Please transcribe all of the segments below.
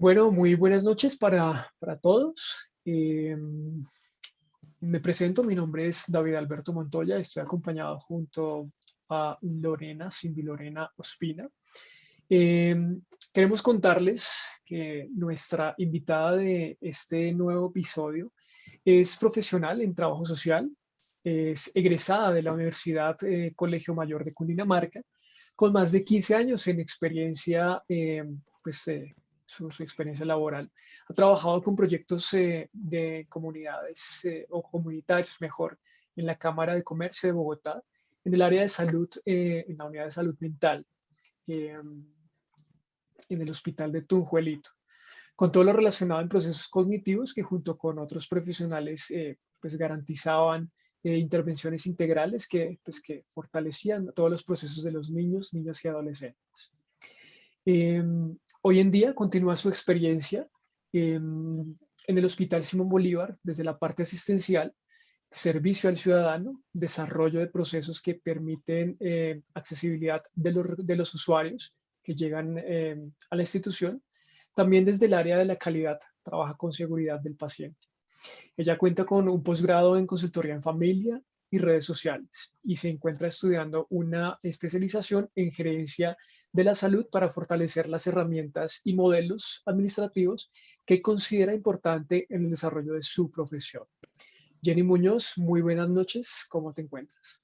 Bueno, muy buenas noches para todos. Me presento, mi nombre es David Alberto Montoya, estoy acompañado junto a Lorena, Cindy Lorena Ospina. Queremos contarles que nuestra invitada de este nuevo episodio es profesional en trabajo social, es egresada de la Universidad Colegio Mayor de Cundinamarca, con más de 15 años en experiencia, pues, su experiencia laboral. Ha trabajado con proyectos de comunidades o comunitarios, mejor, en la Cámara de Comercio de Bogotá, en el área de salud, en la unidad de salud mental, eh, en el Hospital de Tunjuelito, con todo lo relacionado en procesos cognitivos que junto con otros profesionales pues garantizaban intervenciones integrales que fortalecían todos los procesos de los niños, niñas y adolescentes. Hoy en día continúa su experiencia en el Hospital Simón Bolívar desde la parte asistencial, servicio al ciudadano, desarrollo de procesos que permiten accesibilidad de los usuarios que llegan a la institución. También desde el área de la calidad, trabaja con seguridad del paciente. Ella cuenta con un posgrado en consultoría en familia y redes sociales y se encuentra estudiando una especialización en gerencia de la salud para fortalecer las herramientas y modelos administrativos que considera importante en el desarrollo de su profesión. Jenny Muñoz, muy buenas noches, ¿cómo te encuentras?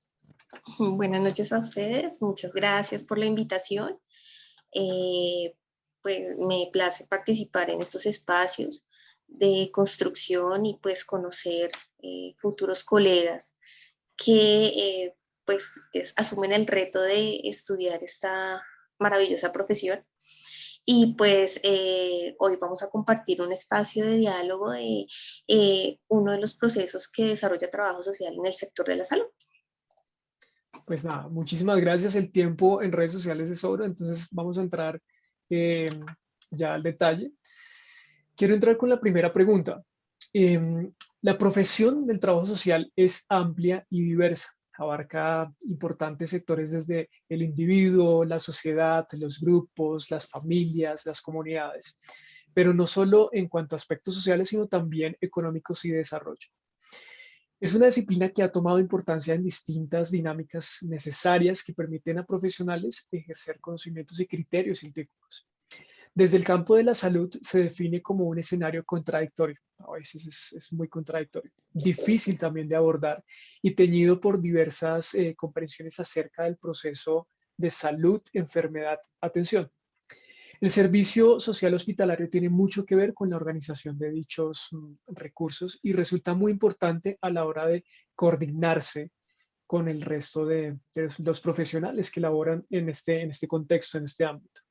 Buenas noches a ustedes, muchas gracias por la invitación. Eh, pues me place participar en estos espacios de construcción y pues conocer futuros colegas que asumen el reto de estudiar esta maravillosa profesión. Y pues hoy vamos a compartir un espacio de diálogo de uno de los procesos que desarrolla trabajo social en el sector de la salud. Pues nada, muchísimas gracias. El tiempo en redes sociales es oro, entonces vamos a entrar eh, ya al detalle. Quiero entrar con la primera pregunta. La profesión del trabajo social es amplia y diversa. Abarca importantes sectores desde el individuo, la sociedad, los grupos, las familias, las comunidades, pero no solo en cuanto a aspectos sociales, sino también económicos y de desarrollo. Es una disciplina que ha tomado importancia en distintas dinámicas necesarias que permiten a profesionales ejercer conocimientos y criterios científicos. Desde el campo de la salud se define como un escenario contradictorio, a veces es muy contradictorio, difícil también de abordar y teñido por diversas comprensiones acerca del proceso de salud, enfermedad, atención. El servicio social hospitalario tiene mucho que ver con la organización de dichos recursos y resulta muy importante a la hora de coordinarse con el resto de los profesionales que laboran en este contexto, en este ámbito.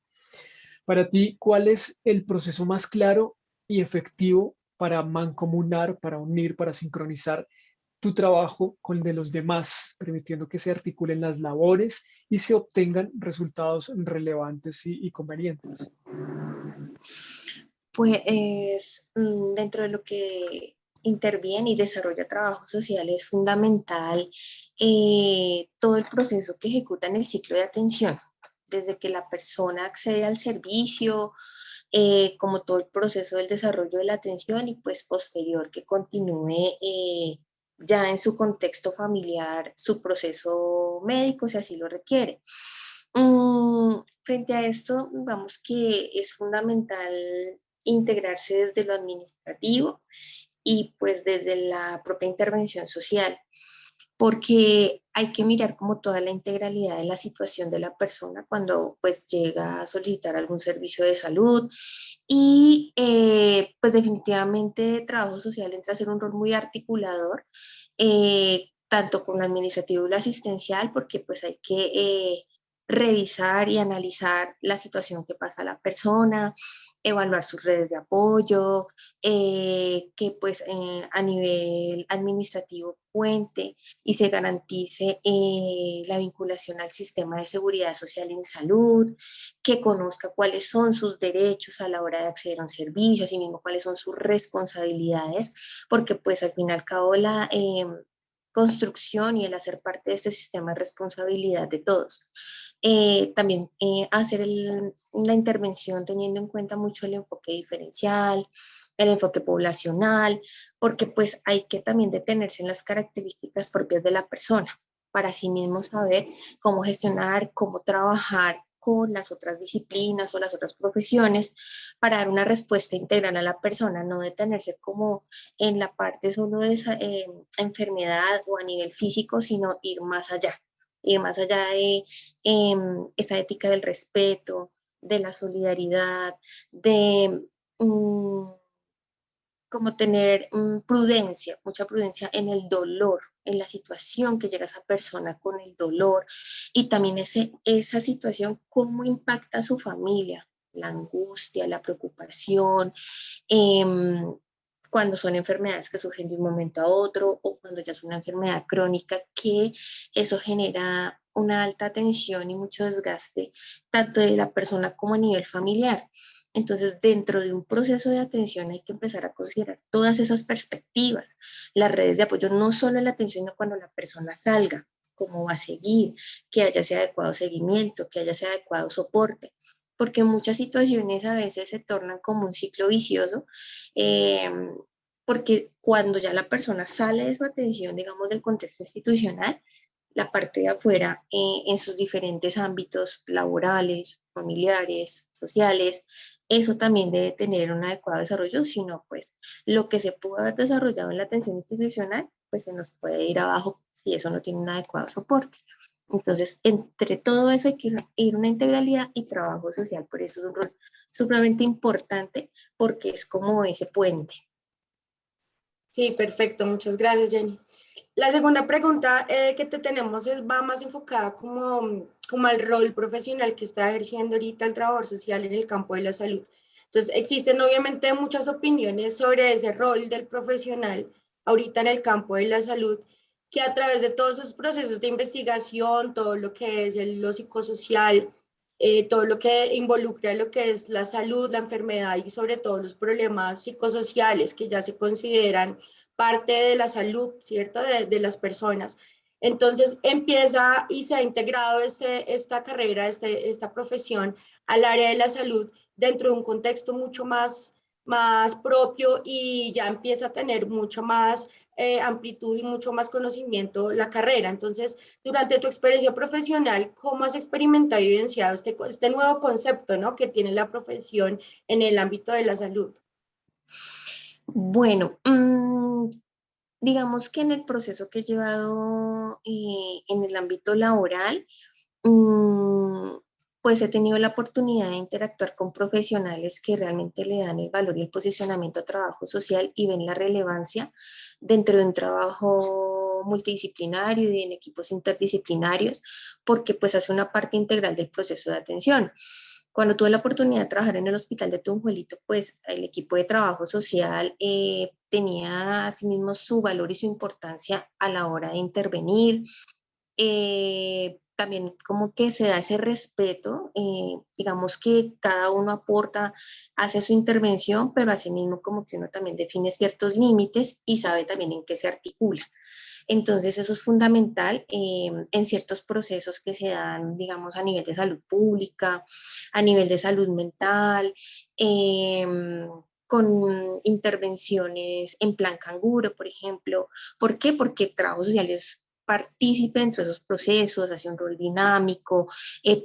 Para ti, ¿cuál es el proceso más claro y efectivo para mancomunar, para unir, para sincronizar tu trabajo con el de los demás, permitiendo que se articulen las labores y se obtengan resultados relevantes y convenientes? Pues dentro de lo que interviene y desarrolla trabajo social es fundamental todo el proceso que ejecuta en el ciclo de atención, desde que la persona accede al servicio, como todo el proceso del desarrollo de la atención y pues posterior que continúe ya en su contexto familiar su proceso médico si así lo requiere. Frente a esto, vamos que es fundamental integrarse desde lo administrativo y pues desde la propia intervención social, porque hay que mirar como toda la integralidad de la situación de la persona cuando pues llega a solicitar algún servicio de salud y pues definitivamente trabajo social entra a ser un rol muy articulador, tanto con lo administrativo y lo asistencial, porque pues hay que revisar y analizar la situación que pasa a la persona, evaluar sus redes de apoyo, que pues a nivel administrativo cuente y se garantice la vinculación al sistema de seguridad social en salud, que conozca cuáles son sus derechos a la hora de acceder a un servicio, asimismo cuáles son sus responsabilidades, porque pues al fin y al cabo la construcción y el hacer parte de este sistema es responsabilidad de todos. también hacer la intervención teniendo en cuenta mucho el enfoque diferencial, el enfoque poblacional, porque pues hay que también detenerse en las características propias de la persona para así mismo saber cómo gestionar, cómo trabajar con las otras disciplinas o las otras profesiones para dar una respuesta integral a la persona, no detenerse como en la parte solo de esa enfermedad o a nivel físico, sino ir más allá de esa ética del respeto, de la solidaridad, de como tener prudencia, mucha prudencia en el dolor, en la situación que llega esa persona con el dolor y también esa situación, cómo impacta a su familia, la angustia, la preocupación, eh, cuando son enfermedades que surgen de un momento a otro o cuando ya es una enfermedad crónica, que eso genera una alta tensión y mucho desgaste, tanto de la persona como a nivel familiar. Entonces, dentro de un proceso de atención hay que empezar a considerar todas esas perspectivas. Las redes de apoyo, no solo la atención de cuando la persona salga, cómo va a seguir, que haya ese adecuado seguimiento, que haya ese adecuado soporte, porque muchas situaciones a veces se tornan como un ciclo vicioso, eh, porque cuando ya la persona sale de su atención, digamos, del contexto institucional, la parte de afuera, en sus diferentes ámbitos laborales, familiares, sociales, eso también debe tener un adecuado desarrollo, si no, pues lo que se pudo haber desarrollado en la atención institucional, pues se nos puede ir abajo si eso no tiene un adecuado soporte. Entonces, entre todo eso hay que ir una integralidad y trabajo social, por eso es un rol sumamente importante, porque es como ese puente. Sí, perfecto, muchas gracias, Jenny. La segunda pregunta que te tenemos va más enfocada como al rol profesional que está ejerciendo ahorita el trabajador social en el campo de la salud. Entonces, existen obviamente muchas opiniones sobre ese rol del profesional ahorita en el campo de la salud, que a través de todos esos procesos de investigación, todo lo que es lo psicosocial, todo lo que involucra lo que es la salud, la enfermedad y sobre todo los problemas psicosociales que ya se consideran parte de la salud, ¿cierto? De las personas. Entonces empieza y se ha integrado esta carrera, esta profesión al área de la salud dentro de un contexto mucho más propio y ya empieza a tener mucho más amplitud y mucho más conocimiento la carrera. Entonces, durante tu experiencia profesional, ¿cómo has experimentado y evidenciado este nuevo concepto, ¿no?, que tiene la profesión en el ámbito de la salud? Bueno, digamos que en el proceso que he llevado en el ámbito laboral, mm, pues he tenido la oportunidad de interactuar con profesionales que realmente le dan el valor y el posicionamiento a trabajo social y ven la relevancia dentro de un trabajo multidisciplinario y en equipos interdisciplinarios, porque pues hace una parte integral del proceso de atención. Cuando tuve la oportunidad de trabajar en el hospital de Tunjuelito, pues el equipo de trabajo social tenía asimismo su valor y su importancia a la hora de intervenir. También como que se da ese respeto, digamos que cada uno aporta, hace su intervención, pero asimismo como que uno también define ciertos límites y sabe también en qué se articula. Entonces eso es fundamental en ciertos procesos que se dan, digamos, a nivel de salud pública, a nivel de salud mental, con intervenciones en plan canguro, por ejemplo. ¿Por qué? Porque el trabajo social es partícipe dentro de esos procesos, hace un rol dinámico,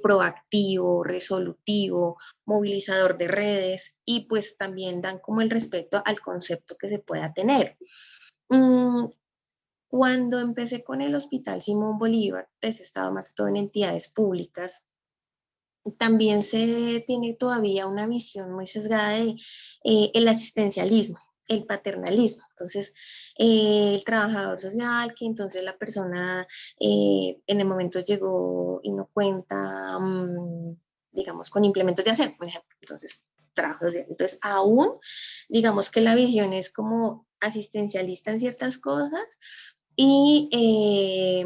proactivo, resolutivo, movilizador de redes y pues también dan como el respeto al concepto que se pueda tener. Cuando empecé con el Hospital Simón Bolívar, pues estaba más que todo en entidades públicas. También se tiene todavía una visión muy sesgada de el asistencialismo, el paternalismo. Entonces, el trabajador social, que entonces la persona en el momento llegó y no cuenta, digamos, con implementos de aseo, por ejemplo. Entonces, trabajo social. Entonces, aún, digamos que la visión es como asistencialista en ciertas cosas y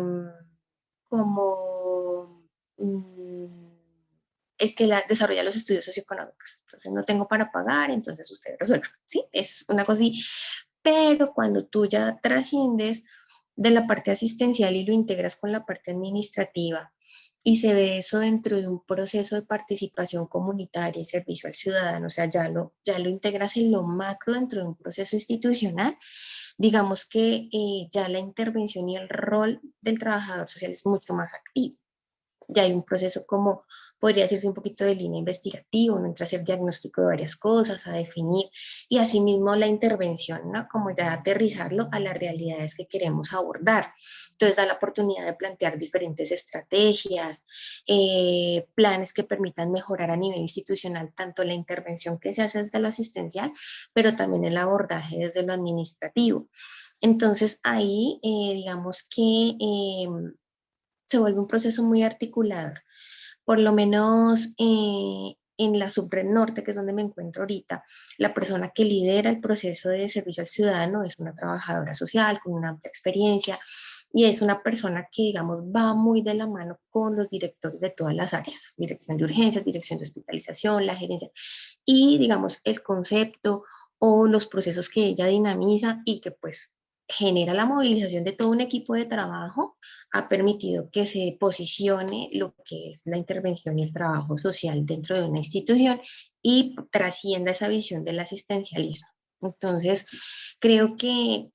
como el que desarrolla los estudios socioeconómicos. Entonces no tengo para pagar, entonces ustedes resuelvan, ¿sí? Es una cosa así. Pero cuando tú ya trasciendes de la parte asistencial y lo integras con la parte administrativa, y se ve eso dentro de un proceso de participación comunitaria y servicio al ciudadano, o sea, ya lo integras en lo macro dentro de un proceso institucional. Digamos que ya la intervención y el rol del trabajador social es mucho más activo. Ya hay un proceso como, podría decirse un poquito de línea investigativa, uno entra a hacer diagnóstico de varias cosas, a definir, y asimismo la intervención, ¿no? Como ya aterrizarlo a las realidades que queremos abordar. Entonces da la oportunidad de plantear diferentes estrategias, planes que permitan mejorar a nivel institucional tanto la intervención que se hace desde lo asistencial, pero también el abordaje desde lo administrativo. Entonces ahí, digamos que se vuelve un proceso muy articulador. Por lo menos en la subred norte, que es donde me encuentro ahorita, la persona que lidera el proceso de servicio al ciudadano es una trabajadora social con una amplia experiencia y es una persona que, digamos, va muy de la mano con los directores de todas las áreas, dirección de urgencias, dirección de hospitalización, la gerencia, y, digamos, el concepto o los procesos que ella dinamiza y que pues genera la movilización de todo un equipo de trabajo ha permitido que se posicione lo que es la intervención y el trabajo social dentro de una institución y trascienda esa visión del asistencialismo. Entonces, creo que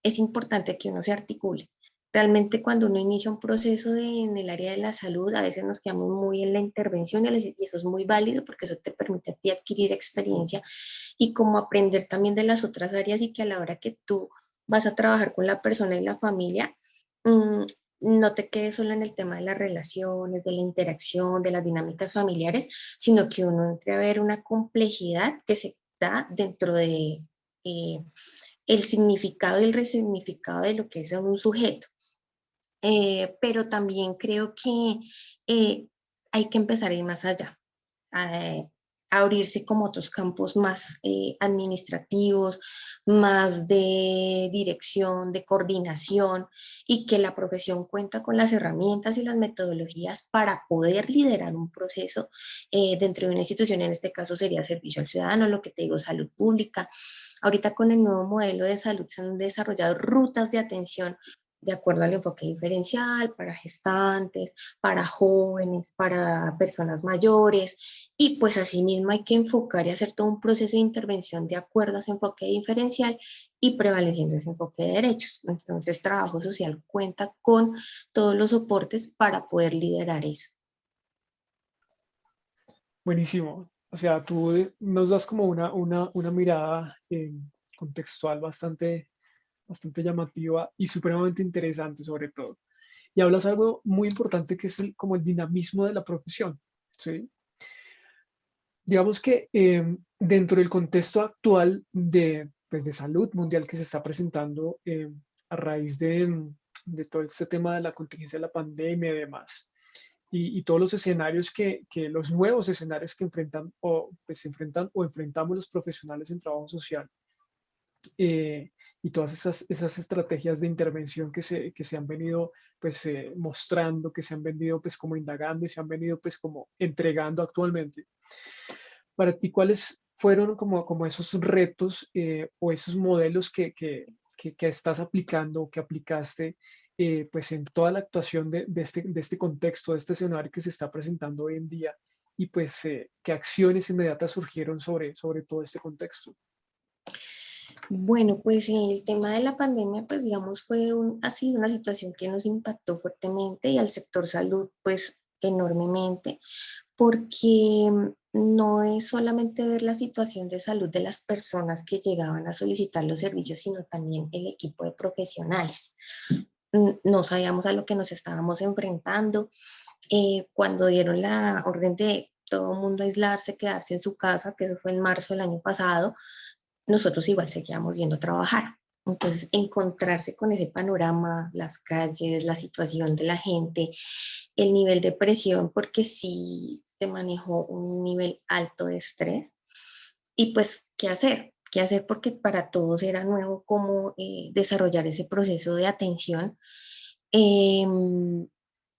es importante que uno se articule. Realmente cuando uno inicia un proceso en el área de la salud, a veces nos quedamos muy en la intervención y eso es muy válido porque eso te permite a ti adquirir experiencia y como aprender también de las otras áreas y que a la hora que tú vas a trabajar con la persona y la familia, mmm, no te quedes solo en el tema de las relaciones, de la interacción, de las dinámicas familiares, sino que uno entre a ver una complejidad que se da dentro de el significado y el resignificado de lo que es un sujeto. Pero también creo que hay que empezar a ir más allá, a, a abrirse como otros campos más administrativos, más de dirección, de coordinación, y que la profesión cuenta con las herramientas y las metodologías para poder liderar un proceso dentro de una institución, en este caso sería servicio al ciudadano, lo que te digo, salud pública. Ahorita con el nuevo modelo de salud se han desarrollado rutas de atención de acuerdo al enfoque diferencial, para gestantes, para jóvenes, para personas mayores, y pues asimismo hay que enfocar y hacer todo un proceso de intervención de acuerdo a ese enfoque diferencial y prevaleciendo ese enfoque de derechos. Entonces, trabajo social cuenta con todos los soportes para poder liderar eso. Buenísimo. O sea, tú nos das como una mirada contextual bastante llamativa y supremamente interesante sobre todo. Y hablas algo muy importante que es como el dinamismo de la profesión, ¿sí? Digamos que dentro del contexto actual de, pues, de salud mundial que se está presentando a raíz de todo este tema de la contingencia de la pandemia y demás, y todos los escenarios los nuevos escenarios que enfrentan o pues, se enfrentan o enfrentamos los profesionales en trabajo social, eh, y todas esas estrategias de intervención que se han venido pues mostrando, que se han venido pues como indagando y se han venido pues como entregando actualmente. Para ti, ¿cuáles fueron como esos retos o esos modelos que estás aplicando o que aplicaste pues en toda la actuación de este contexto, de este escenario que se está presentando hoy en día? Y pues, ¿qué acciones inmediatas surgieron sobre todo este contexto? Bueno, pues el tema de la pandemia, pues digamos, ha sido una situación que nos impactó fuertemente y al sector salud, pues enormemente, porque no es solamente ver la situación de salud de las personas que llegaban a solicitar los servicios, sino también el equipo de profesionales. No sabíamos a lo que nos estábamos enfrentando. Cuando dieron la orden de todo el mundo aislarse, quedarse en su casa, que eso fue en marzo del año pasado, nosotros igual seguíamos yendo a trabajar. Entonces, encontrarse con ese panorama, las calles, la situación de la gente, el nivel de presión, porque sí se manejó un nivel alto de estrés. Y pues, ¿qué hacer? ¿Qué hacer? Porque para todos era nuevo cómo desarrollar ese proceso de atención.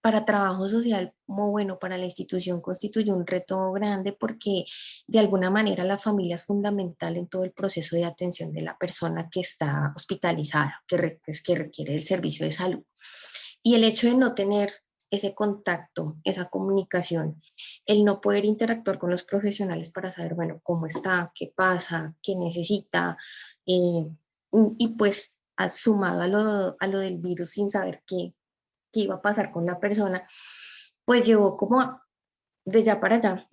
Para trabajo social, como bueno, para la institución constituyó un reto grande porque de alguna manera la familia es fundamental en todo el proceso de atención de la persona que está hospitalizada, que requiere el servicio de salud. Y el hecho de no tener ese contacto, esa comunicación, el no poder interactuar con los profesionales para saber, bueno, cómo está, qué pasa, qué necesita, y pues sumado a lo del virus sin saber qué iba a pasar con la persona, pues llevó como de allá para allá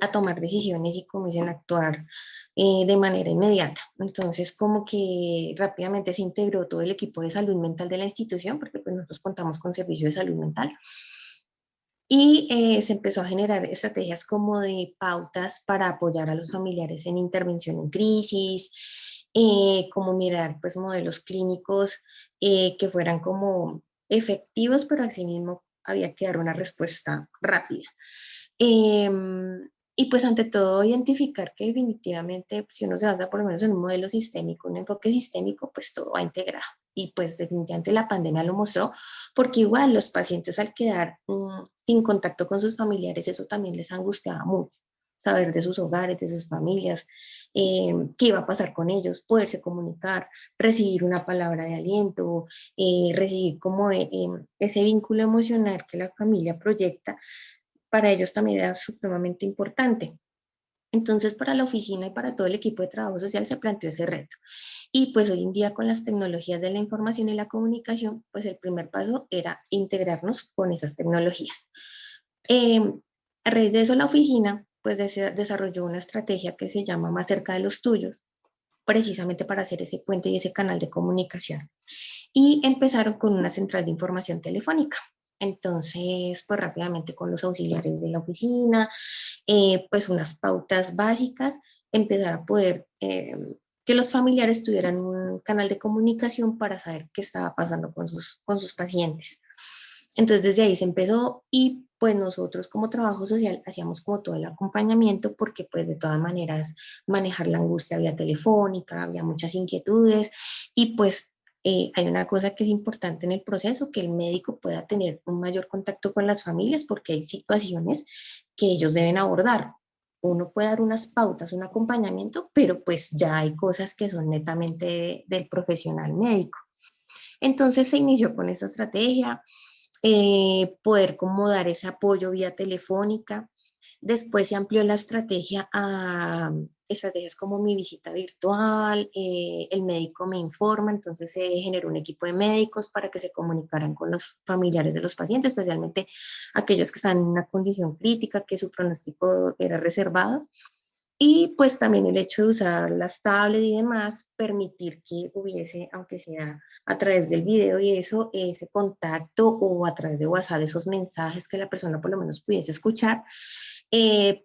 a tomar decisiones y comiencen a actuar de manera inmediata. Entonces, como que rápidamente se integró todo el equipo de salud mental de la institución, porque pues nosotros contamos con servicio de salud mental, y se empezó a generar estrategias como de pautas para apoyar a los familiares en intervención en crisis, como mirar pues modelos clínicos que fueran como efectivos, pero asimismo había que dar una respuesta rápida. Y pues ante todo identificar que definitivamente si uno se basa por lo menos en un modelo sistémico, un enfoque sistémico, pues todo va integrado. Y pues definitivamente la pandemia lo mostró, porque igual los pacientes al quedar sin contacto con sus familiares, eso también les angustiaba mucho, saber de sus hogares, de sus familias, qué iba a pasar con ellos, poderse comunicar, recibir una palabra de aliento, recibir como ese vínculo emocional que la familia proyecta, para ellos también era supremamente importante. Entonces, para la oficina y para todo el equipo de trabajo social se planteó ese reto. Y pues hoy en día con las tecnologías de la información y la comunicación, pues el primer paso era integrarnos con esas tecnologías. A raíz de eso, la oficina pues desarrolló una estrategia que se llama Más cerca de los tuyos, precisamente para hacer ese puente y ese canal de comunicación. Y empezaron con una central de información telefónica. Entonces, pues rápidamente con los auxiliares de la oficina, pues unas pautas básicas, empezar a poder que los familiares tuvieran un canal de comunicación para saber qué estaba pasando con sus pacientes. Entonces, desde ahí se empezó y pues nosotros como trabajo social hacíamos como todo el acompañamiento porque pues de todas maneras manejar la angustia vía telefónica, había muchas inquietudes y pues hay una cosa que es importante en el proceso, que el médico pueda tener un mayor contacto con las familias porque hay situaciones que ellos deben abordar. Uno puede dar unas pautas, un acompañamiento, pero pues ya hay cosas que son netamente del profesional médico. Entonces se inició con esta estrategia, poder como dar ese apoyo vía telefónica. Después se amplió la estrategia a estrategias como mi visita virtual, el médico me informa, entonces se generó un equipo de médicos para que se comunicaran con los familiares de los pacientes, especialmente aquellos que están en una condición crítica, que su pronóstico era reservado. Y pues también el hecho de usar las tablets y demás, permitir que hubiese, aunque sea a través del video y eso, ese contacto o a través de WhatsApp, esos mensajes que la persona por lo menos pudiese escuchar,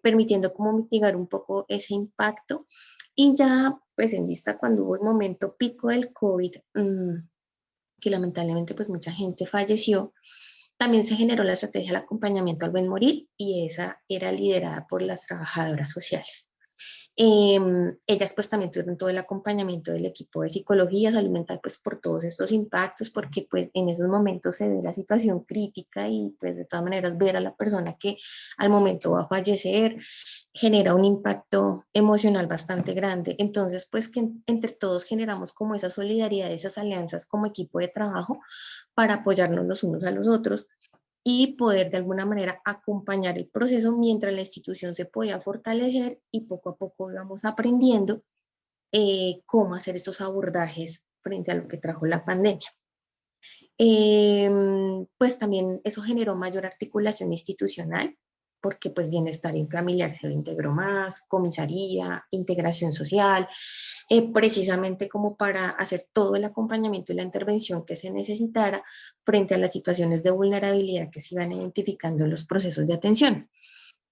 permitiendo como mitigar un poco ese impacto. Y ya, pues en vista cuando hubo el momento pico del COVID, que lamentablemente pues mucha gente falleció, también se generó la estrategia del acompañamiento al buen morir y esa era liderada por las trabajadoras sociales. Ellas pues también tuvieron todo el acompañamiento del equipo de psicología, salud mental, pues por todos estos impactos, porque pues en esos momentos se ve la situación crítica y pues de todas maneras ver a la persona que al momento va a fallecer genera un impacto emocional bastante grande. Entonces pues que entre todos generamos como esa solidaridad, esas alianzas como equipo de trabajo para apoyarnos los unos a los otros y poder de alguna manera acompañar el proceso mientras la institución se podía fortalecer y poco a poco íbamos aprendiendo cómo hacer estos abordajes frente a lo que trajo la pandemia. Pues también eso generó mayor articulación institucional, porque pues bienestar familiar se lo integró más, comisaría, integración social, precisamente como para hacer todo el acompañamiento y la intervención que se necesitara frente a las situaciones de vulnerabilidad que se iban identificando en los procesos de atención.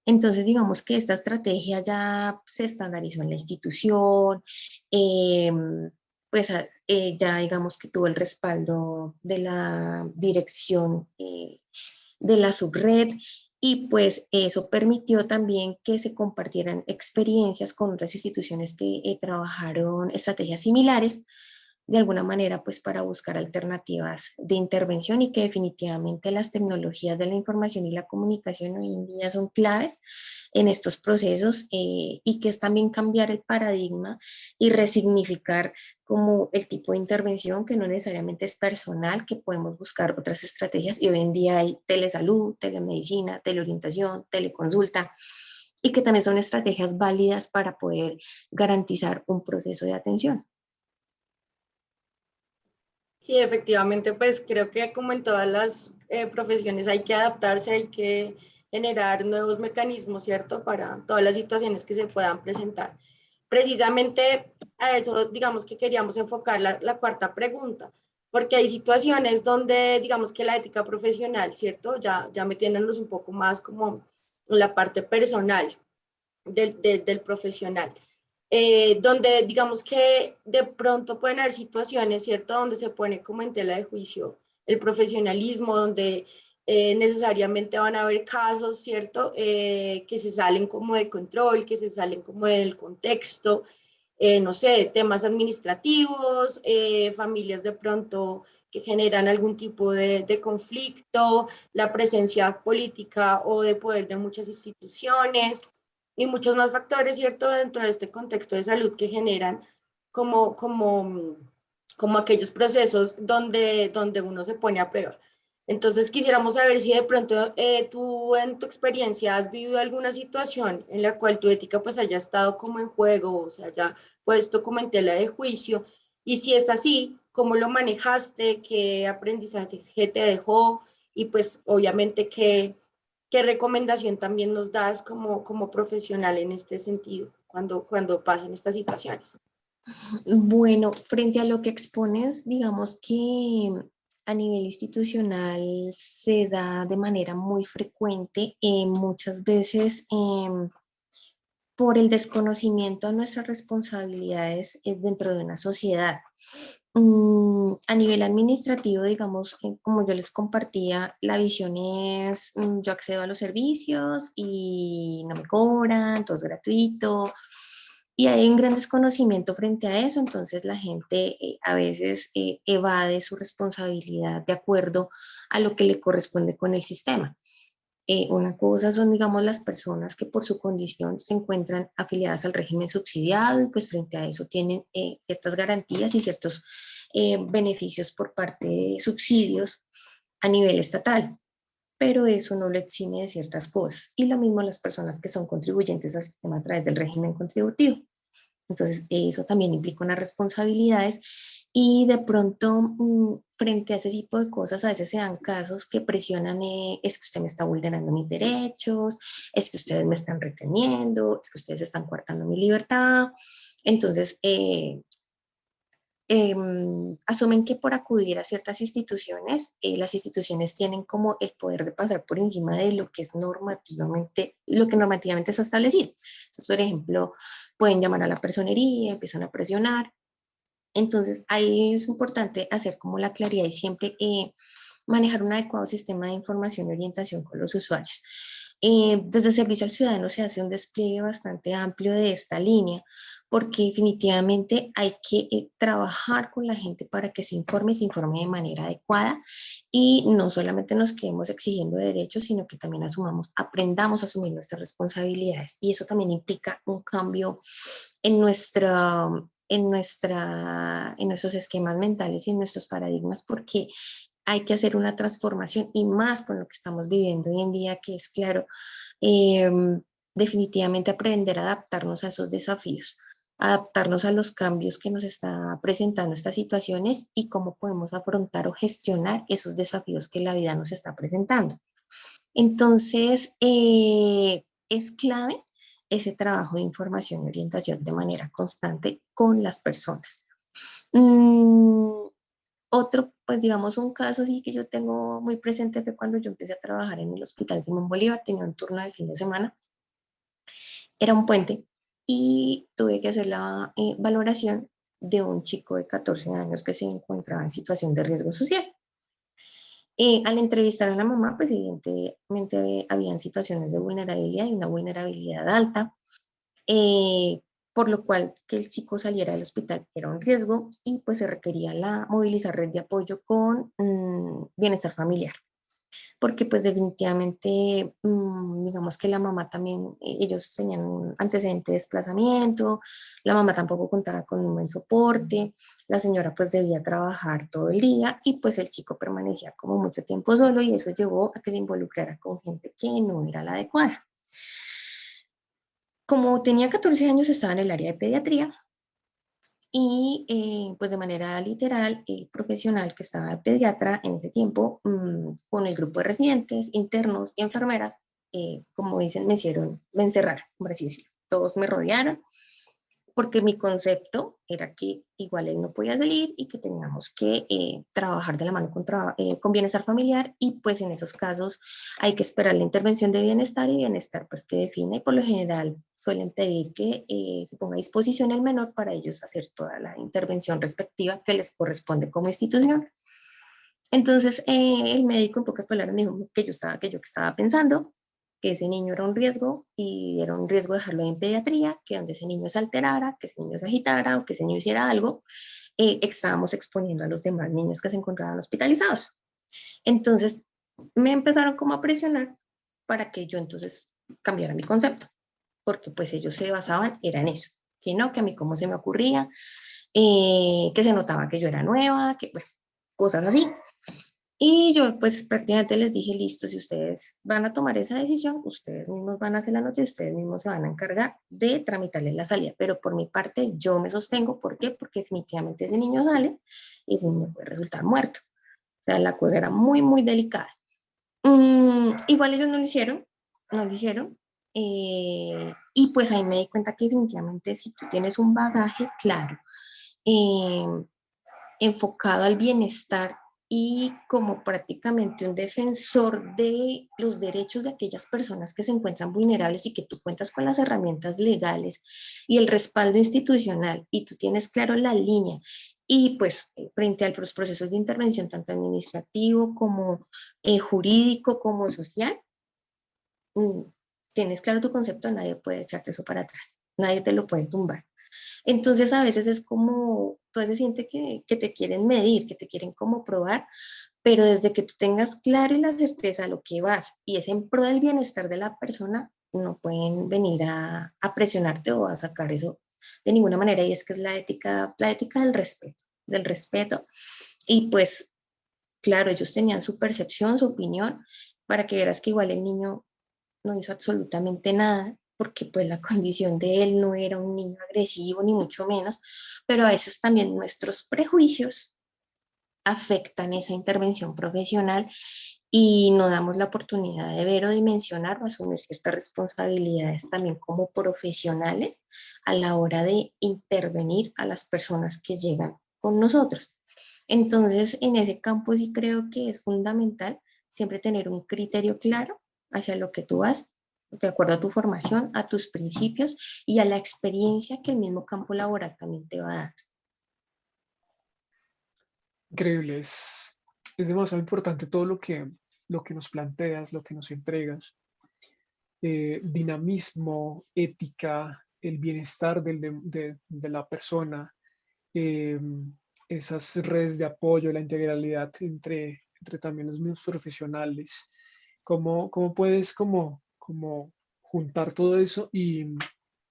Entonces, digamos que esta estrategia ya se estandarizó en la institución, pues ya digamos que tuvo el respaldo de la dirección de la subred y pues eso permitió también que se compartieran experiencias con otras instituciones que trabajaron estrategias similares de alguna manera pues para buscar alternativas de intervención, y que definitivamente las tecnologías de la información y la comunicación hoy en día son claves en estos procesos, y que es también cambiar el paradigma y resignificar como el tipo de intervención, que no necesariamente es personal, que podemos buscar otras estrategias, y hoy en día hay telesalud, telemedicina, teleorientación, teleconsulta, y que también son estrategias válidas para poder garantizar un proceso de atención. Sí, efectivamente, pues creo que como en todas las profesiones hay que adaptarse, hay que generar nuevos mecanismos, ¿cierto? Para todas las situaciones que se puedan presentar. Precisamente a eso, digamos que queríamos enfocar la cuarta pregunta, porque hay situaciones donde, digamos que la ética profesional, ¿cierto? Ya metiéndonos un poco más como en la parte personal del profesional, donde digamos que de pronto pueden haber situaciones, ¿cierto?, donde se pone como en tela de juicio el profesionalismo, donde necesariamente van a haber casos, ¿cierto?, que se salen como de control, que se salen como del contexto, no sé, temas administrativos, familias de pronto que generan algún tipo de conflicto, la presencia política o de poder de muchas instituciones, y muchos más factores, ¿cierto?, dentro de este contexto de salud que generan como aquellos procesos donde uno se pone a prueba. Entonces quisiéramos saber si de pronto tú en tu experiencia has vivido alguna situación en la cual tu ética pues haya estado como en juego, o sea, haya puesto como en tela de juicio, y si es así, ¿cómo lo manejaste? ¿Qué aprendizaje te dejó? Y pues obviamente ¿qué recomendación también nos das como profesional en este sentido cuando pasen estas situaciones? Bueno, frente a lo que expones, digamos que a nivel institucional se da de manera muy frecuente, muchas veces por el desconocimiento de nuestras responsabilidades dentro de una sociedad. A nivel administrativo, digamos, como yo les compartía, la visión es, yo accedo a los servicios y no me cobran, todo es gratuito, y hay un gran desconocimiento frente a eso. Entonces la gente a veces evade su responsabilidad de acuerdo a lo que le corresponde con el sistema. Una cosa son, digamos, las personas que por su condición se encuentran afiliadas al régimen subsidiado, y pues frente a eso tienen ciertas garantías y ciertos beneficios por parte de subsidios a nivel estatal, pero eso no le exime de ciertas cosas. Y lo mismo las personas que son contribuyentes al sistema a través del régimen contributivo. Entonces, eso también implica unas responsabilidades, y de pronto, frente a ese tipo de cosas, a veces se dan casos que presionan, es que usted me está vulnerando mis derechos, es que ustedes me están reteniendo, es que ustedes están coartando mi libertad. Entonces, asumen que por acudir a ciertas instituciones, las instituciones tienen como el poder de pasar por encima de lo que es normativamente, lo que normativamente está establecido. Entonces, por ejemplo, pueden llamar a la personería, empiezan a presionar. Entonces, ahí es importante hacer como la claridad y siempre manejar un adecuado sistema de información y orientación con los usuarios. Desde Servicio al Ciudadano se hace un despliegue bastante amplio de esta línea, porque definitivamente hay que trabajar con la gente para que se informe de manera adecuada, y no solamente nos quedemos exigiendo derechos, sino que también aprendamos a asumir nuestras responsabilidades, y eso también implica un cambio en en nuestros esquemas mentales y en nuestros paradigmas, porque hay que hacer una transformación, y más con lo que estamos viviendo hoy en día, que es claro, eh, definitivamente aprender a adaptarnos a esos desafíos, adaptarnos a los cambios que nos está presentando estas situaciones, y cómo podemos afrontar o gestionar esos desafíos que la vida nos está presentando. Entonces, es clave ese trabajo de información y orientación de manera constante con las personas. Otro, pues digamos, un caso así que yo tengo muy presente, que cuando yo empecé a trabajar en el Hospital Simón Bolívar, tenía un turno de fin de semana, era un puente, y tuve que hacer la valoración de un chico de 14 años que se encontraba en situación de riesgo social. Al entrevistar a la mamá, pues evidentemente habían situaciones de vulnerabilidad, y una vulnerabilidad alta. por lo cual que el chico saliera del hospital era un riesgo y pues se requería movilizar red de apoyo con bienestar familiar. Porque pues definitivamente, digamos que la mamá también, ellos tenían un antecedente de desplazamiento, la mamá tampoco contaba con un buen soporte, la señora pues debía trabajar todo el día y pues el chico permanecía como mucho tiempo solo y eso llevó a que se involucrara con gente que no era la adecuada. Como tenía 14 años estaba en el área de pediatría y pues de manera literal el profesional que estaba de pediatra en ese tiempo con el grupo de residentes, internos y enfermeras, como dicen, me encerraron, por así decirlo. Todos me rodearon porque mi concepto era que igual él no podía salir y que teníamos que trabajar de la mano con bienestar familiar y pues en esos casos hay que esperar la intervención de bienestar y bienestar pues que define y por lo general suelen pedir que se ponga a disposición el menor para ellos hacer toda la intervención respectiva que les corresponde como institución. Entonces el médico en pocas palabras me dijo que yo estaba pensando que ese niño era un riesgo y era un riesgo dejarlo en pediatría, que donde ese niño se alterara, que ese niño se agitara o que ese niño hiciera algo, estábamos exponiendo a los demás niños que se encontraban hospitalizados. Entonces me empezaron como a presionar para que yo entonces cambiara mi concepto, porque pues ellos se basaban, era en eso, que no, que a mí cómo se me ocurría, que se notaba que yo era nueva, que pues cosas así. Y yo pues prácticamente les dije, listo, si ustedes van a tomar esa decisión, ustedes mismos van a hacer la nota y ustedes mismos se van a encargar de tramitarle la salida. Pero por mi parte yo me sostengo, ¿por qué? Porque definitivamente ese niño sale y ese niño puede resultar muerto. O sea, la cosa era muy, muy delicada. Igual ellos no lo hicieron, no lo hicieron. Y pues ahí me di cuenta que definitivamente si tú tienes un bagaje claro, eh, enfocado al bienestar y como prácticamente un defensor de los derechos de aquellas personas que se encuentran vulnerables y que tú cuentas con las herramientas legales y el respaldo institucional y tú tienes claro la línea y pues frente a los procesos de intervención tanto administrativo como jurídico como social, tienes claro tu concepto, nadie puede echarte eso para atrás, nadie te lo puede tumbar. Entonces a veces es como, tú se siente que te quieren medir, que te quieren como probar, pero desde que tú tengas claro y la certeza de lo que vas y es en pro del bienestar de la persona, no pueden venir a presionarte o a sacar eso de ninguna manera y es que es la ética del respeto. Y pues claro, ellos tenían su percepción, su opinión, para que vieras que igual el niño no hizo absolutamente nada, porque pues la condición de él no era un niño agresivo, ni mucho menos, pero a veces también nuestros prejuicios afectan esa intervención profesional y no damos la oportunidad de ver o dimensionar o asumir ciertas responsabilidades también como profesionales a la hora de intervenir a las personas que llegan con nosotros. Entonces, en ese campo sí creo que es fundamental siempre tener un criterio claro hacia lo que tú vas, de acuerdo a tu formación, a tus principios y a la experiencia que el mismo campo laboral también te va a dar. Increíble, es demasiado importante todo lo que nos planteas, lo que nos entregas. Dinamismo, ética, el bienestar de la persona, eh, esas redes de apoyo, la integralidad entre también los mismos profesionales. ¿Cómo puedes como juntar todo eso y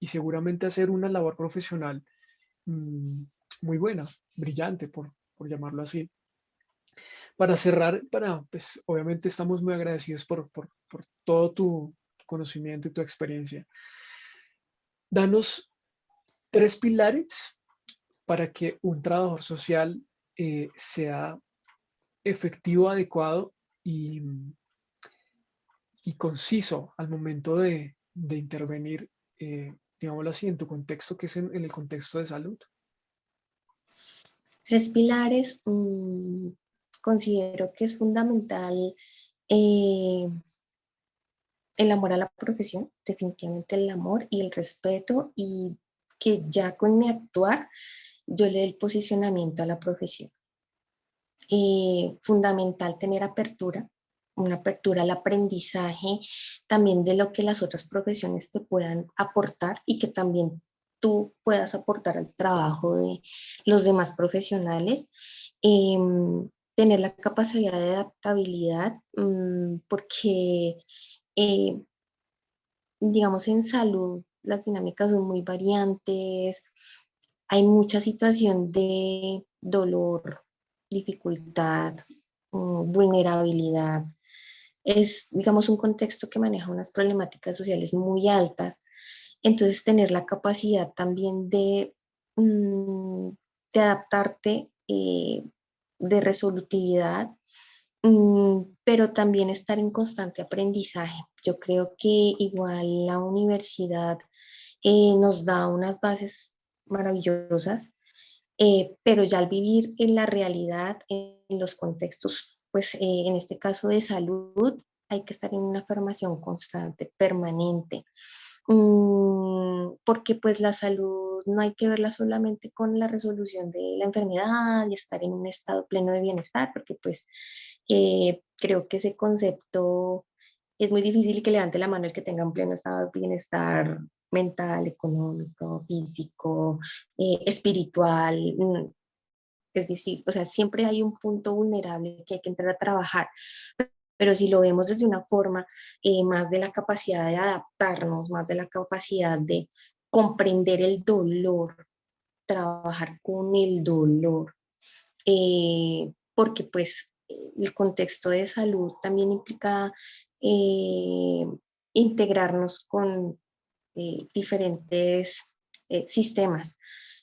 seguramente hacer una labor profesional mm, muy buena, brillante, por llamarlo así? Para cerrar, pues obviamente estamos muy agradecidos por todo tu conocimiento y tu experiencia. Danos 3 pilares para que un trabajador social sea efectivo, adecuado y conciso al momento de intervenir, digámoslo así, en tu contexto, que es en el contexto de salud. 3 pilares, considero que es fundamental eh, el amor a la profesión, definitivamente el amor y el respeto y que ya con mi actuar yo le dé el posicionamiento a la profesión. Fundamental tener apertura, una apertura al aprendizaje también de lo que las otras profesiones te puedan aportar y que también tú puedas aportar al trabajo de los demás profesionales. Tener la capacidad de adaptabilidad, porque digamos en salud las dinámicas son muy variantes, hay mucha situación de dolor, dificultad, vulnerabilidad. Es, digamos, un contexto que maneja unas problemáticas sociales muy altas. Entonces, tener la capacidad también de adaptarte, de resolutividad, pero también estar en constante aprendizaje. Yo creo que igual la universidad nos da unas bases maravillosas, pero ya al vivir en la realidad, en los contextos, pues en este caso de salud, hay que estar en una formación constante, permanente, porque pues la salud no hay que verla solamente con la resolución de la enfermedad y estar en un estado pleno de bienestar, porque pues creo que ese concepto es muy difícil que levante la mano el que tenga un pleno estado de bienestar mental, económico, físico, espiritual. Es difícil, o sea, siempre hay un punto vulnerable que hay que entrar a trabajar, pero si lo vemos desde una forma más de la capacidad de adaptarnos, más de la capacidad de comprender el dolor, trabajar con el dolor, porque pues el contexto de salud también implica integrarnos con diferentes sistemas.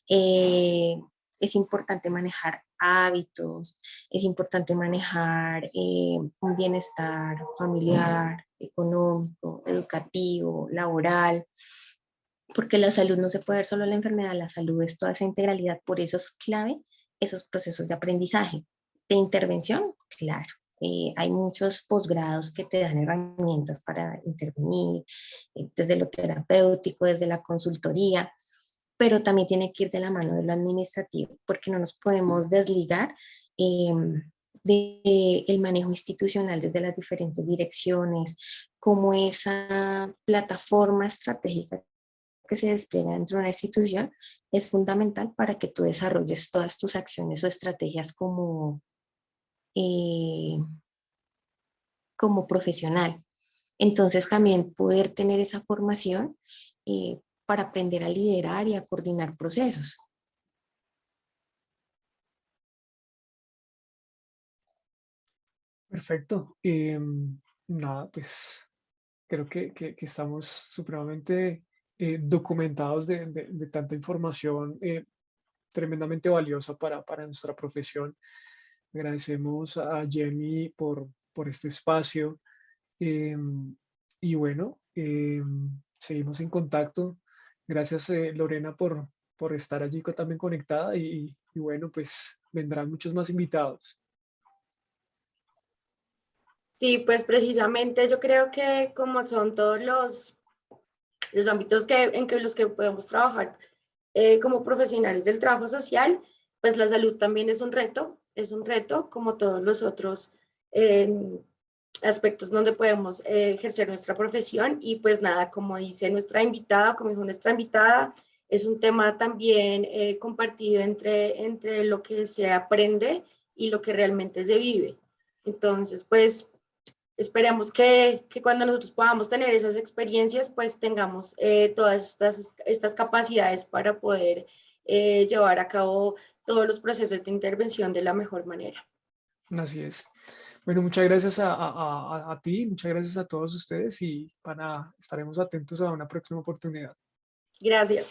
Es importante manejar hábitos, es importante manejar un bienestar familiar, económico, educativo, laboral, porque la salud no se puede ver solo en la enfermedad, la salud es toda esa integralidad, por eso es clave esos procesos de aprendizaje. De intervención, claro. Hay muchos posgrados que te dan herramientas para intervenir, desde lo terapéutico, desde la consultoría, pero también tiene que ir de la mano de lo administrativo, porque no nos podemos desligar del manejo institucional desde las diferentes direcciones, como esa plataforma estratégica que se despliega dentro de una institución es fundamental para que tú desarrolles todas tus acciones o estrategias eh, como profesional. Entonces también poder tener esa formación para aprender a liderar y a coordinar procesos. Perfecto. Nada, pues creo que estamos supremamente documentados de tanta información tremendamente valiosa para nuestra profesión. Agradecemos a Jenny por este espacio. Y bueno, seguimos en contacto. Gracias, Lorena, por estar allí también conectada y bueno, pues vendrán muchos más invitados. Sí, pues precisamente yo creo que como son todos los ámbitos en los que podemos trabajar como profesionales del trabajo social, pues la salud también es un reto como todos los otros aspectos donde podemos ejercer nuestra profesión y pues nada, como dice nuestra invitada, como dijo nuestra invitada, es un tema también compartido entre lo que se aprende y lo que realmente se vive. Entonces, pues esperemos que cuando nosotros podamos tener esas experiencias, pues tengamos todas estas capacidades para poder llevar a cabo todos los procesos de intervención de la mejor manera. Así es. Bueno, muchas gracias a ti, muchas gracias a todos ustedes y estaremos atentos a una próxima oportunidad. Gracias.